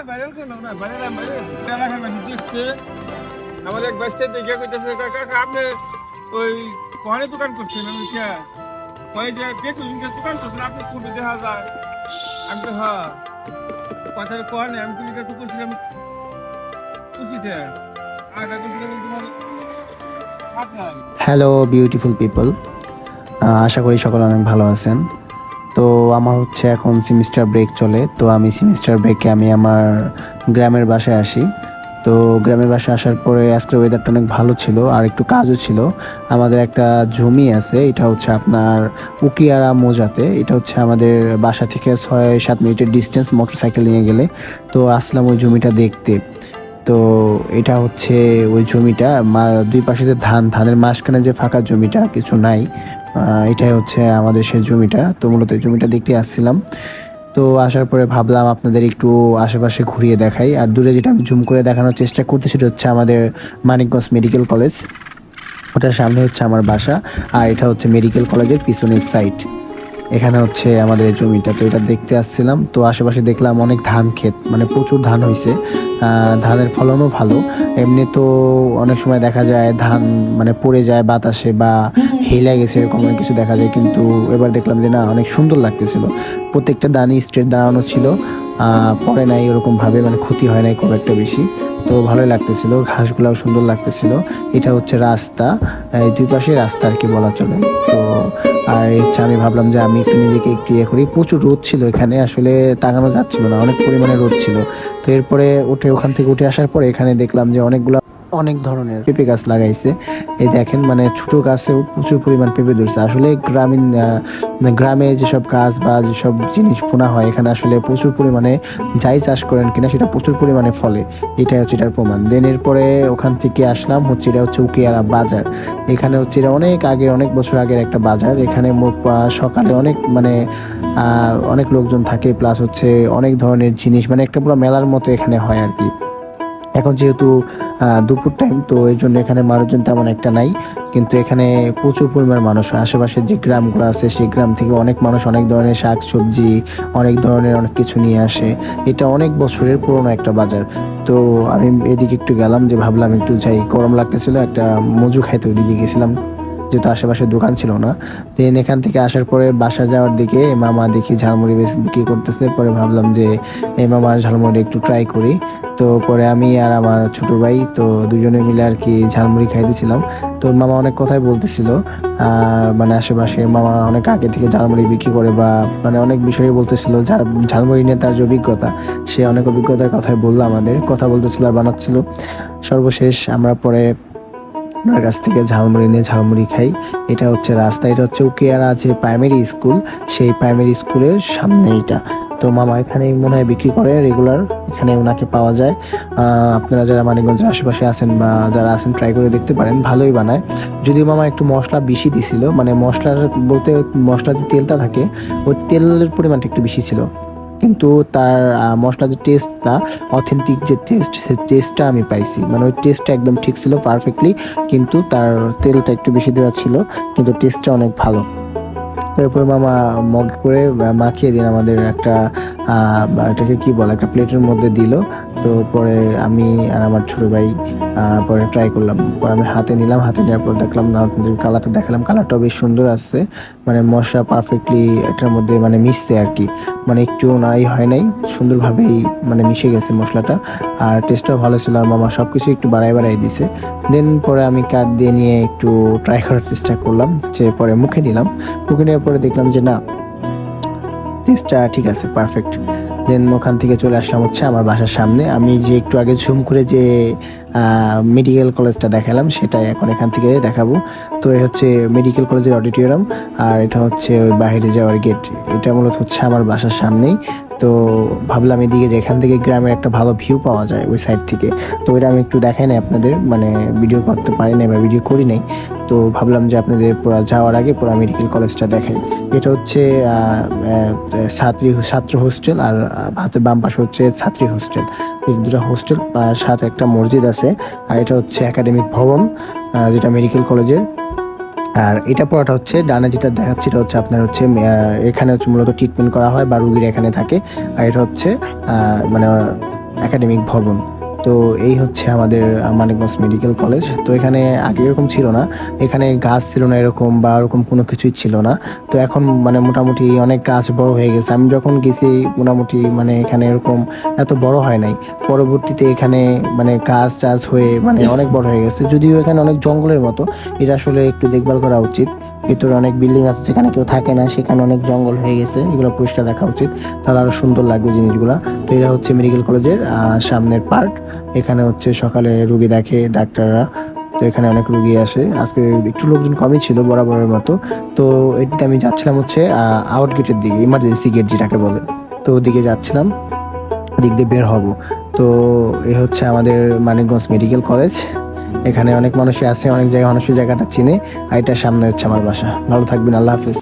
Viral করলাম না, viral আমি ভাইরাল এলাকার মানুষ দেখছে। আমার এক বাচ্চা দেখে কইতেছে কাকা আপনি ওই কোয়ারে দোকান করছেন। আমি কে ওই যে দেখুন দোকান করছেন, আপনি ছবি দেখা যায়। আমি তো হ্যাঁ কথার কোয়ারে আমি তুমি তো করছিলাম খুশিতে আর করছিলাম তোমার হ্যালো বিউটিফুল পিপল, আশা করি সকলে অনেক ভালো আছেন। তো আমার হচ্ছে এখন সেমিস্টার ব্রেক চলে, তো আমি সেমিস্টার ব্রেকে আমি আমার গ্রামের বাসায় আসি। তো গ্রামের বাসায় আসার পরে আজকের ওয়েদারটা অনেক ভালো ছিল আর একটু কাজও ছিল। আমাদের একটা জমি আছে, এটা হচ্ছে আপনার উকিয়ারা মোজাতে। এটা হচ্ছে আমাদের বাসা থেকে 6-7 মিনিটের ডিস্টেন্স মোটর সাইকেল নিয়ে গেলে। তো আসলাম ওই জমিটা দেখতে। তো এটা হচ্ছে ওই জমিটা, দুই পাশে যে ধানের মাঝখানে যে ফাঁকা জমিটা কিছু নাই, এটাই হচ্ছে আমাদের সেই জমিটা। তো মূলত এই জমিটা দেখতে আসছিলাম। তো আসার পরে ভাবলাম আপনাদের একটু আশেপাশে ঘুরিয়ে দেখাই। আর দূরে যেটা আমি জুম করে দেখানোর চেষ্টা করতেছি সেটা হচ্ছে আমাদের মানিকগঞ্জ মেডিকেল কলেজ। ওটার সামনে হচ্ছে আমার বাসা, আর এটা হচ্ছে মেডিকেল কলেজের পিছনের সাইড। এখানে হচ্ছে আমাদের এই জমিটা। তো এটা দেখতে আসছিলাম, তো আশেপাশে দেখলাম অনেক ধান ক্ষেত, মানে প্রচুর ধান হয়েছে। ধানের ফলনও ভালো। এমনি তো অনেক সময় দেখা যায় ধান মানে পড়ে যায় বাতাসে বা হেলে গেছে, এরকম অনেক কিছু দেখা যায়, কিন্তু এবার দেখলাম যে না, অনেক সুন্দর লাগতেছিল। প্রত্যেকটা দানই স্ট্রেট দাঁড়ানো ছিল, পড়ে নাই ওরকমভাবে, মানে ক্ষতি হয় নাই খুব একটা বেশি। তো ভালোই লাগতেছিল, ঘাসগুলাও সুন্দর লাগতেছিল। এটা হচ্ছে রাস্তা, এই দুই পাশে রাস্তা আর কি বলা চলে। তো আর হচ্ছে আমি ভাবলাম যে আমি একটু নিজেকে একটু ইয়ে করি। প্রচুর রোদ ছিল এখানে, আসলে তাকানো যাচ্ছিল না, অনেক পরিমাণে রোদ ছিল। তো এরপরে ওখান থেকে উঠে আসার পরে এখানে দেখলাম যে অনেক ধরনের পেঁপে গাছ লাগাইছে। এই দেখেন, মানে ছোট গাছেও প্রচুর পরিমাণ পেঁপে ধরছে। আসলে গ্রামে যেসব গাছ বা যেসব জিনিস বোনা হয়, এখানে আসলে প্রচুর পরিমাণে যাই চাষ করেন কিনা সেটা প্রচুর পরিমাণে ফলে। এটাই হচ্ছে এটার প্রমাণ। দেন এরপরে ওখান থেকে আসলাম হচ্ছে, এটা হচ্ছে উকিয়ারা বাজার। এখানে হচ্ছে এটা অনেক বছর আগের একটা বাজার। এখানে সকালে অনেক লোকজন থাকে, প্লাস হচ্ছে অনেক ধরনের জিনিস, মানে একটা পুরো মেলার মতো এখানে হয় আর কি। এখন যেহেতু দুপুর টাইম, তো এই জন্য এখানে মানুষজন তেমন একটা নাই, কিন্তু এখানে প্রচুর পরিমাণ মানুষ। আশেপাশের যে গ্রামগুলো আছে সেই গ্রাম থেকে অনেক মানুষ অনেক ধরনের শাক সবজি, অনেক ধরনের অনেক কিছু নিয়ে আসে। এটা অনেক বছরের পুরনো একটা বাজার। তো আমি এদিকে একটু গেলাম, যে ভাবলাম একটু যাই, গরম লাগতেছিল, একটা মজু খাইতে ওইদিকে গেছিলাম, যেহেতু আশেপাশে দোকান ছিল না। দেন এখান থেকে আসার পরে বাসা যাওয়ার দিকে মামা দেখি ঝালমুড়ি বিক্রি করতেছে। পরে ভাবলাম যে এই মামার ঝালমুড়ি একটু ট্রাই করি। তো পরে আমি আর আমার ছোট ভাই তো দুজনে মিলে আর কি ঝালমুড়ি খাইতেছিলাম। তো মামা অনেক কথাই বলতেছিল, মানে আশেপাশে মামা অনেক আগে থেকে ঝালমুড়ি বিক্রি করে, বা মানে অনেক বিষয়ে বলতেছিল। যার ঝালমুড়ি নিয়ে তার যে অভিজ্ঞতা, সে অনেক অভিজ্ঞতার কথাই বললো, আমাদের কথা বলতেছিল আর বানাচ্ছিল। সর্বশেষ আমরা পরে ওনার কাছ থেকে ঝালমুড়ি খাই। এটা হচ্ছে রাস্তা, এটা হচ্ছে উকিয়ারা যে প্রাইমারি স্কুল, সেই প্রাইমারি স্কুলের সামনে এটা। তো মামা এখানে মনে হয় বিক্রি করে রেগুলার, এখানে ওনাকে পাওয়া যায়। আপনারা যারা মানিকগঞ্জের আশেপাশে আছেন বা যারা আছেন, ট্রাই করে দেখতে পারেন, ভালোই বানায়। যদিও মামা একটু মশলা বেশি দিছিল, মানে মশলা যে তেলটা থাকে, ওই তেলের পরিমাণটা একটু বেশি ছিল, কিন্তু তার মশলার যে টেস্টটা, অথেন্টিক যে টেস্ট, সেই টেস্টটা আমি পাইছি। মানে ওই টেস্টটা একদম ঠিক ছিল পারফেক্টলি, কিন্তু তার তেলটা একটু বেশি দেওয়া ছিল, কিন্তু টেস্টটা অনেক ভালো। তারপর মামা মগ করে মাখিয়ে দিন আমাদের একটা এটাকে কি বলে, একটা প্লেটের মধ্যে দিল। তো পরে আমি আর আমার ছোট ভাই পরে ট্রাই করলাম। পরে আমি হাতে নিলাম, হাতে নেওয়ার পর দেখলাম না, আপনাদের কালারটা দেখালাম, কালারটাও বেশ সুন্দর আসছে। মানে মশলা পারফেক্টলি এটার মধ্যে মানে মিশছে আর কি, মানে একটু নাই হয় নাই, সুন্দরভাবেই মানে মিশে গেছে মশলাটা। আর টেস্টটাও ভালো ছিল, আর মামা সব কিছু একটু বাড়াই দিছে। দেন পরে আমি কাঠ দিয়ে নিয়ে একটু ট্রাই করার চেষ্টা করলাম, যে পরে মুখে নিলাম। মুখে নেওয়ার পরে দেখলাম যে না, টেস্টটা ঠিক আছে, পারফেক্ট। দেন ওখান থেকে চলে আসলাম হচ্ছে আমার বাসার সামনে। আমি যে একটু আগে ঝুম করে যে মেডিকেল কলেজটা দেখালাম, সেটাই এখন এখান থেকে দেখাবো। তো এই হচ্ছে মেডিকেল কলেজের অডিটোরিয়াম, আর এটা হচ্ছে ওই বাইরে যাওয়ার গেট। এটা মূলত হচ্ছে আমার বাসার সামনেই। তো ভাবলাম এদিকে যে এখান থেকে গ্রামের একটা ভালো ভিউ পাওয়া যায় ওই সাইড থেকে। তো এটা আমি একটু দেখাই নাই আপনাদের, মানে ভিডিও করতে পারি নাই বা ভিডিও করি নাই। তো ভাবলাম যে আপনাদের পুরো যাওয়ার আগে পুরো মেডিকেল কলেজটা দেখাই। এটা হচ্ছে ছাত্র হোস্টেল, আর হাতের বাম পাশে হচ্ছে ছাত্রী হোস্টেল। এই দুটো হোস্টেল, সাথে একটা মসজিদ আছে। আর এটা হচ্ছে একাডেমিক ভবন, যেটা মেডিকেল কলেজের। আর এটা পুরোটা হচ্ছে ডানে যেটা দেখাচ্ছে, এটা হচ্ছে আপনার হচ্ছে এখানে হচ্ছে মূলত ট্রিটমেন্ট করা হয় বা রুগীরা এখানে থাকে। আর এটা হচ্ছে মানে একাডেমিক ভবন। তো এই হচ্ছে আমাদের মানিকগঞ্জ মেডিকেল কলেজ। তো এখানে আগে এরকম ছিল না, এখানে গাছ ছিল না এরকম বা ওরকম কোনো কিছুই ছিল না। তো এখন মানে মোটামুটি অনেক গাছ বড় হয়ে গেছে। আমি যখন গেছি মোটামুটি মানে এখানে এরকম এত বড় হয় নাই। পরবর্তীতে এখানে মানে গাছ টাছ হয়ে মানে অনেক বড় হয়ে গেছে, যদিও এখানে অনেক জঙ্গলের মতো। এটা আসলে একটু দেখভাল করা উচিত। ভিতরে অনেক বিল্ডিং আছে যেখানে কেউ থাকে না, সেখানে অনেক জঙ্গল হয়ে গেছে, এগুলো পরিষ্কার রাখা উচিত, তাহলে আরো সুন্দর লাগবে জিনিসগুলা। তো এটা হচ্ছে মেডিকেল কলেজের সামনের পার্ট। এখানে হচ্ছে সকালে রুগী দেখে ডাক্তাররা। তো এখানে অনেক রুগী আসে, আজকে একটু লোকজন কমই ছিল বরাবরের মতো। তো এটিতে আমি যাচ্ছিলাম হচ্ছে আউট গেটের দিকে, ইমার্জেন্সি গেট যেটাকে বলে। তো ওদিকে যাচ্ছিলাম, দিক দিয়ে বের হব। তো এ হচ্ছে আমাদের মানিকগঞ্জ মেডিকেল কলেজ। এখানে অনেক মানুষই আছে, অনেক জায়গায় মানুষের জায়গাটা চিনে। আর এটার সামনে হচ্ছে আমার বাসা। ভালো থাকবেন, আল্লাহ হাফিজ।